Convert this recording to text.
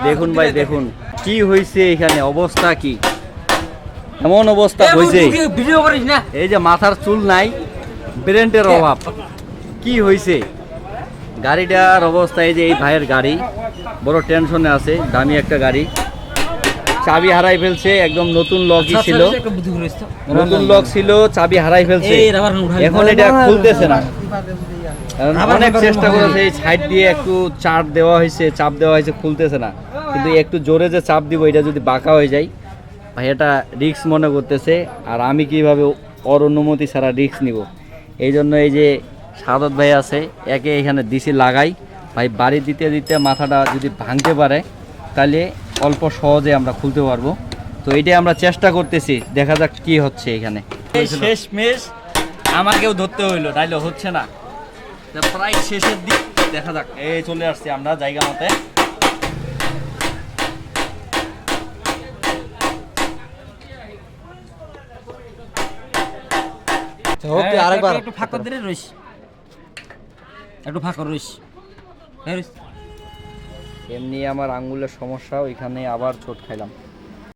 দেখুন ভাই দেখুন কি হয়েছে এখানে, অবস্থা কি, এমন অবস্থা হয়েছে। এই যে মাথার চুল নাই, ব্রেন্টের অভাব, কি হয়েছে গাড়িটার অবস্থা। এই যে এই ভাইয়ের গাড়ি বড় টেনশনে আছে, দামি একটা গাড়ি, চাবি হারাই ফেলছে, একদম নতুন লকই ছিল, নতুন লক ছিল, চাবি হারাই ফেলছে, এখন এটা খুলতেছে না। অনেক চেষ্টা করেছে, এই সাইড দিয়ে একটু চাপ দেওয়া হয়েছে, খুলতেছে না। কিন্তু একটু জোরে যে চাপ দিব, এটা যদি বাঁকা হয়ে যায়, ভাই এটা রিস্ক মনে করতেছে। আর আমি কিভাবে ওর অনুমতি ছাড়া রিস্ক নিব, এই জন্য এই যে সাদত ভাই আছে, একে এখানে দিছি লাগাই। ভাই বাড়ি দিতে দিতে মাথাটা যদি ভাঙতে পারে, তাহলে অল্প সহজে আমরা খুলতে পারবো। তো এইটাই আমরা চেষ্টা করতেছি, দেখা যাক কি হচ্ছে এখানে। এই শেষ মেশ আমাকেও ধরতে হইলো, নাইলে হচ্ছে না। প্রায় শেষের দিক, দেখা যাক। এই চলে আসছি আমরা জায়গা মতে। আরেকবার একটু ফাঁকা দিলে রইস, একটু ফাঁকা রইস। এমনি আমার আঙ্গুলের সমস্যা, ওইখানে আবার চোট খাইলাম।